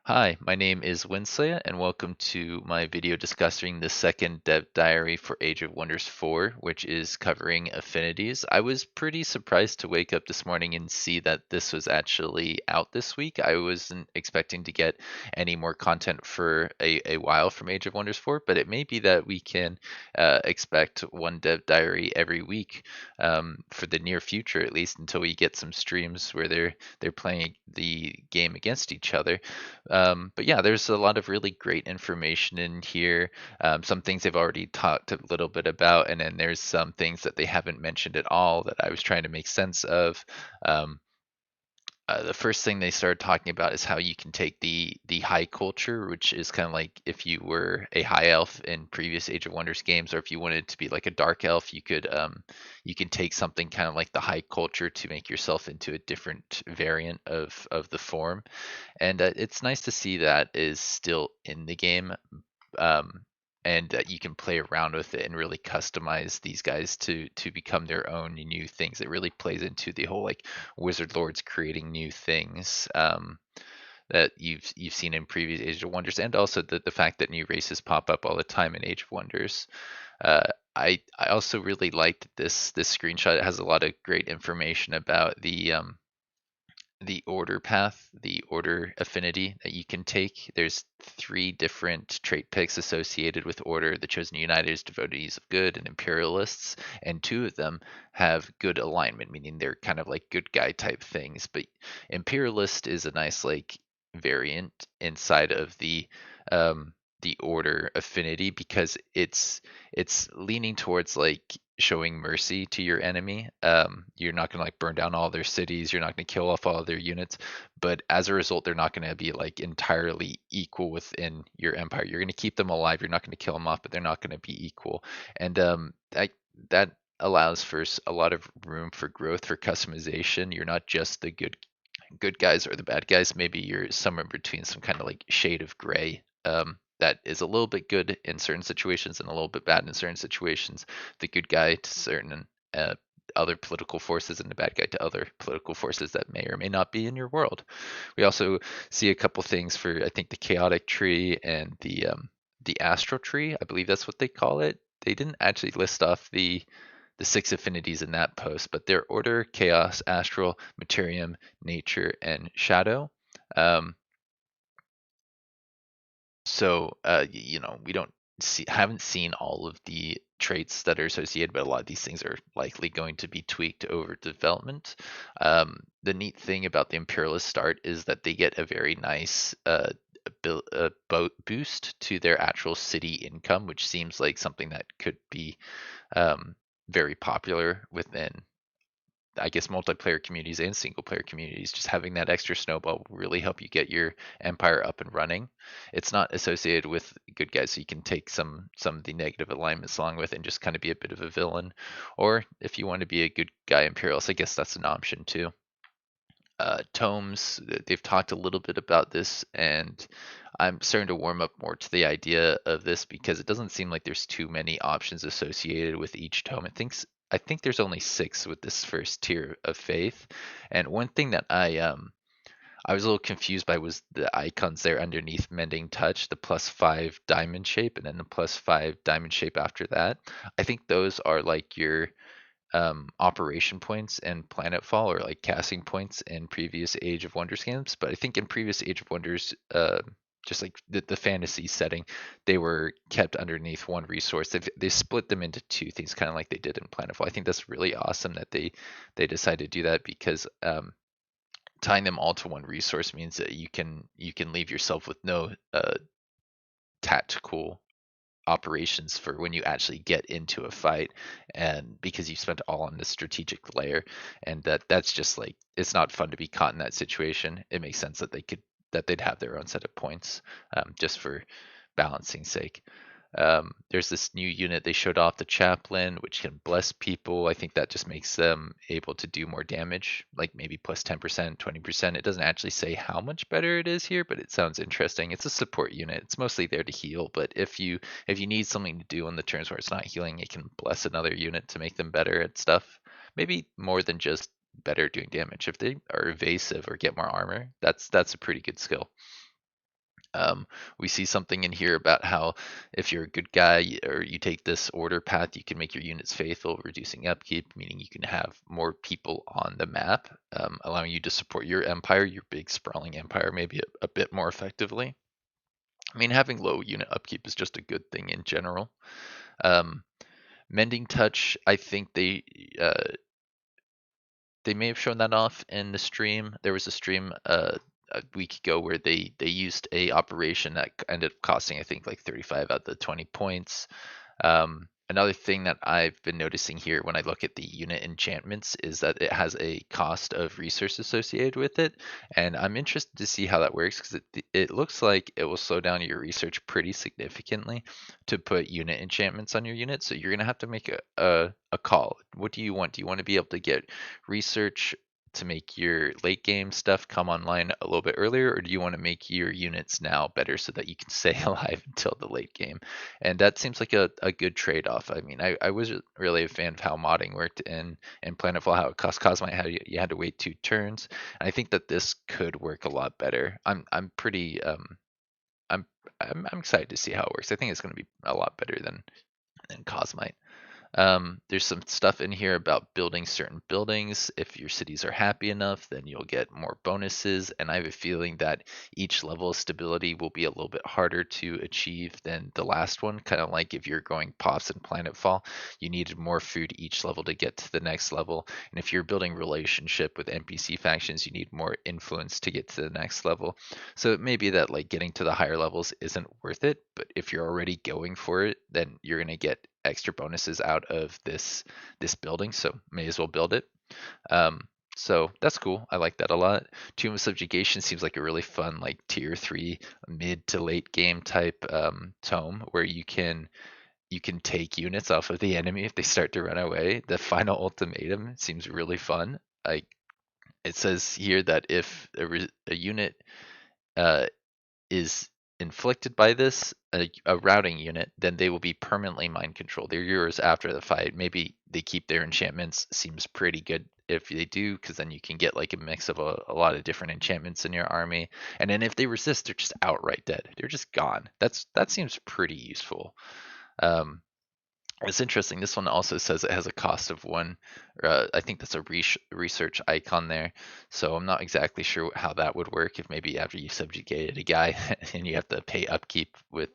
Hi, my name is Winsley, and welcome to my video discussing the second dev diary for Age of Wonders 4, which is covering affinities. I was pretty surprised to wake up this morning and see that this was actually out this week. I wasn't expecting to get any more content for a while from Age of Wonders 4, but it may be that we can expect one dev diary every week for the near future, at least until we get some streams where they're playing the game against each other. But yeah, there's a lot of really great information in here. Some things they've already talked a little bit about, and then there's some things that they haven't mentioned at all that I was trying to make sense of. Um, the first thing they started talking about is how you can take the high culture, which is kind of like if you were a high elf in previous Age of Wonders games, or if you wanted to be like a dark elf, you can take something kind of like the high culture to make yourself into a different variant of the form. And it's nice to see that is still in the game, um, and that you can play around with it and really customize these guys to become their own new things. It really plays into the whole like wizard lords creating new things, that you've seen in previous Age of Wonders, and also the fact that new races pop up all the time in Age of Wonders. Uh, I also really liked this screenshot. It has a lot of great information about the order path, the order affinity that you can take. There's three different trait picks associated with order: the chosen uniters, devotees of good, and imperialists. And two of them have good alignment, meaning they're kind of like good guy type things. But imperialist is a nice like variant inside of the order affinity, because it's leaning towards like showing mercy to your enemy. You're not going to like burn down all their cities. You're not going to kill off all their units, but as a result, they're not going to be like entirely equal within your empire. You're going to keep them alive. You're not going to kill them off, but they're not going to be equal. And that allows for a lot of room for growth, for customization. You're not just the good guys or the bad guys. Maybe you're somewhere between, some kind of like shade of gray. That is a little bit good in certain situations and a little bit bad in certain situations. The good guy to certain other political forces, and the bad guy to other political forces that may or may not be in your world. We also see a couple things for, I think, the chaotic tree and the astral tree. I believe that's what they call it. They didn't actually list off the six affinities in that post, but they're order, chaos, astral, materium, nature, and shadow. Um, we don't haven't seen all of the traits that are associated, but a lot of these things are likely going to be tweaked over development. The neat thing about the Imperialist start is that they get a very nice boost to their actual city income, which seems like something that could be um, very popular within, I guess, multiplayer communities and single player communities. Just having that extra snowball will really help you get your empire up and running. It's not associated with good guys, so you can take some of the negative alignments along with it and just kind of be a bit of a villain. Or if you want to be a good guy imperialist, I guess that's an option too. Tomes, they've talked a little bit about this, and I'm starting to warm up more to the idea of this because it doesn't seem like there's too many options associated with each tome. I think there's only six with this first tier of faith. And one thing that I was a little confused by was the icons there underneath mending touch, the +5 diamond shape and then the +5 diamond shape after that. I think those are like your operation points and planetfall, or like casting points in previous Age of Wonders games. But I think in previous Age of Wonders, just like the fantasy setting, they were kept underneath one resource. They split them into two things, kind of like they did in planetfall. I think that's really awesome that they decided to do that, because tying them all to one resource means that you can leave yourself with no tactical operations for when you actually get into a fight, and because you spent all on this strategic layer. And that's just like, it's not fun to be caught in that situation. It makes sense that they'd have their own set of points, just for balancing sake. There's this new unit they showed off, the chaplain, which can bless people. I think that just makes them able to do more damage, like maybe plus 10%, 20%. It doesn't actually say how much better it is here, but it sounds interesting. It's a support unit. It's mostly there to heal, but if you need something to do on the turns where it's not healing, it can bless another unit to make them better at stuff. Maybe more than just better doing damage. If they are evasive or get more armor, that's a pretty good skill. Um, we see something in here about how if you're a good guy or you take this order path, you can make your units faithful, reducing upkeep, meaning you can have more people on the map, allowing you to support your empire, your big sprawling empire, maybe a bit more effectively. I mean, having low unit upkeep is just a good thing in general. Um, Mending Touch, I think they may have shown that off in the stream. There was a stream a week ago where they used a operation that ended up costing I think like 35 out of the 20 points. Another thing that I've been noticing here when I look at the unit enchantments is that it has a cost of resource associated with it, and I'm interested to see how that works because it looks like it will slow down your research pretty significantly to put unit enchantments on your unit. So you're gonna have to make a call. What do you want? Do you want to be able to get research to make your late game stuff come online a little bit earlier, or do you want to make your units now better so that you can stay alive until the late game? And that seems like a good trade-off. I mean, I was really a fan of how modding worked in Planetfall, how it cost Cosmite, how you had to wait 2 turns. And I think that this could work a lot better. I'm pretty I'm I'm excited to see how it works. I think it's going to be a lot better than Cosmite. There's some stuff in here about building certain buildings. If your cities are happy enough, then you'll get more bonuses. And I have a feeling that each level of stability will be a little bit harder to achieve than the last one. Kind of like if you're going POS and Planetfall, you needed more food each level to get to the next level. And if you're building relationship with NPC factions, you need more influence to get to the next level. So it may be that like getting to the higher levels isn't worth it, but if you're already going for it, then you're going to get extra bonuses out of this building, so may as well build it. Um, so that's cool. I like that a lot. Tomb of Subjugation seems like a really fun, like tier 3 mid to late game type tome where you can take units off of the enemy if they start to run away. The final ultimatum seems really fun. Like it says here that if a unit uh, is inflicted by this, a routing unit, then they will be permanently mind controlled. They're yours after the fight. Maybe they keep their enchantments. Seems pretty good if they do, because then you can get like a mix of a lot of different enchantments in your army. And then if they resist, they're just outright dead. They're just gone. That seems pretty useful. Um, it's interesting. This one also says it has a cost of one. I think that's a research icon there. So I'm not exactly sure how that would work. If maybe after you subjugated a guy and you have to pay upkeep with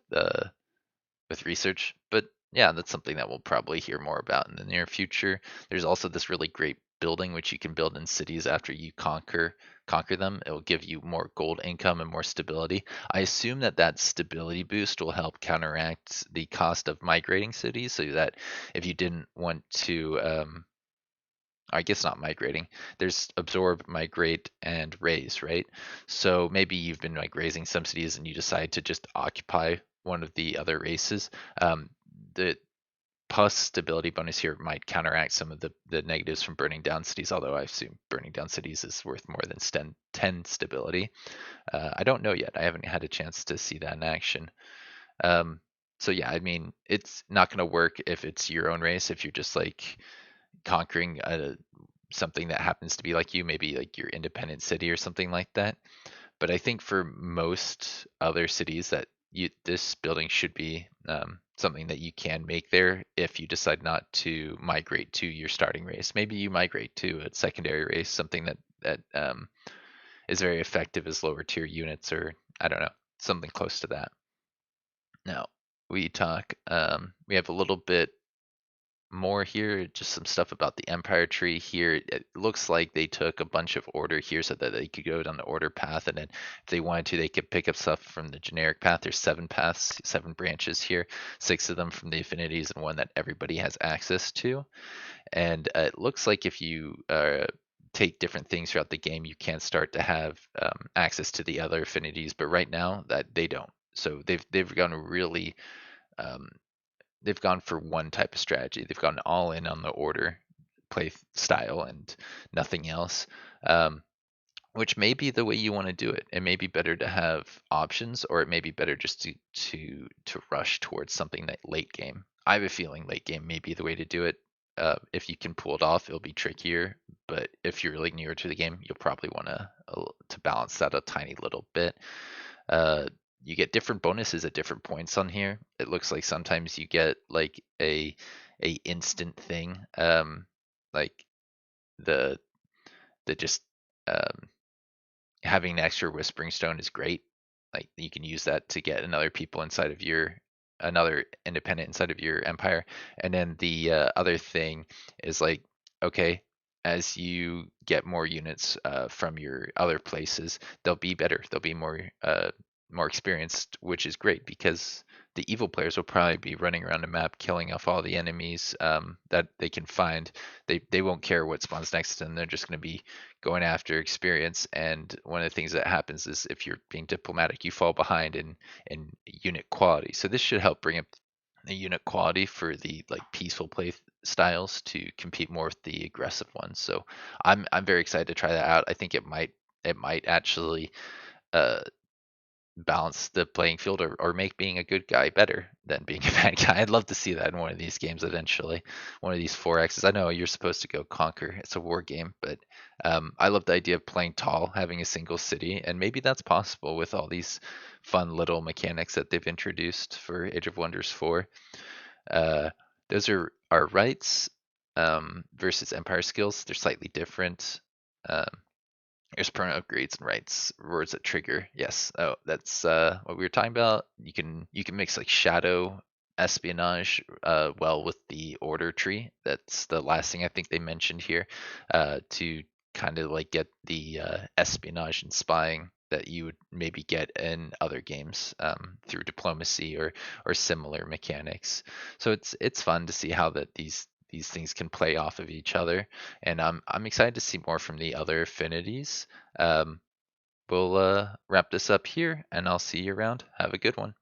research. But yeah, that's something that we'll probably hear more about in the near future. There's also this really great building which you can build in cities after you conquer them. It will give you more gold income and more stability. I assume that that stability boost will help counteract the cost of migrating cities, so that if you didn't want to I guess not migrating. There's absorb, migrate, and raise, right? So maybe you've been like raising some cities and you decide to just occupy one of the other races. The plus stability bonus here might counteract some of the negatives from burning down cities, although I assume burning down cities is worth more than 10 stability. I don't know yet. I haven't had a chance to see that in action. Um, so yeah, I mean, it's not going to work if it's your own race. If you're just like conquering something that happens to be like you, maybe like your independent city or something like that. But I think for most other cities that this building should be something that you can make there if you decide not to migrate to your starting race. Maybe you migrate to a secondary race, something that is very effective as lower tier units, or I don't know, something close to that. Now we have a little bit more here, just some stuff about the empire tree here. It looks like they took a bunch of order here so that they could go down the order path, and then if they wanted to, they could pick up stuff from the generic path. There's 7 paths, 7 branches here, 6 of them from the affinities and one that everybody has access to. And it looks like if you take different things throughout the game, you can start to have access to the other affinities, but right now that they don't. So they've gone really um, they've gone for one type of strategy. They've gone all in on the order play style and nothing else, which may be the way you want to do it. It may be better to have options, or it may be better just to rush towards something that late game. I have a feeling late game may be the way to do it. If you can pull it off, it'll be trickier. But if you're really newer to the game, you'll probably want to balance that a tiny little bit. Uh, you get different bonuses at different points on here. It looks like sometimes you get like a instant thing, like the the just um, having an extra Whispering Stone is great. Like you can use that to get another independent inside of your empire. And then the other thing is like, okay, as you get more units from your other places, they'll be better. They'll be more experienced, which is great because the evil players will probably be running around the map killing off all the enemies that they can find. They won't care what spawns next to them. They're just going to be going after experience. And one of the things that happens is if you're being diplomatic, you fall behind in unit quality. So this should help bring up the unit quality for the like peaceful play styles to compete more with the aggressive ones. So I'm very excited to try that out. I think it might actually uh, balance the playing field, or make being a good guy better than being a bad guy. I'd love to see that in one of these games eventually. One of these 4Xs. I know you're supposed to go conquer. It's a war game, but I love the idea of playing tall, having a single city, and maybe that's possible with all these fun little mechanics that they've introduced for Age of Wonders 4. Uh, those are rights versus Empire skills. They're slightly different. Um, there's permanent upgrades and rights, rewards that trigger. Yes. Oh, that's what we were talking about. You can mix like shadow espionage well with the order tree. That's the last thing I think they mentioned here to kind of like get the espionage and spying that you would maybe get in other games through diplomacy or similar mechanics. So it's fun to see how that these things can play off of each other, and I'm excited to see more from the other affinities. Um, we'll wrap this up here, and I'll see you around. Have a good one.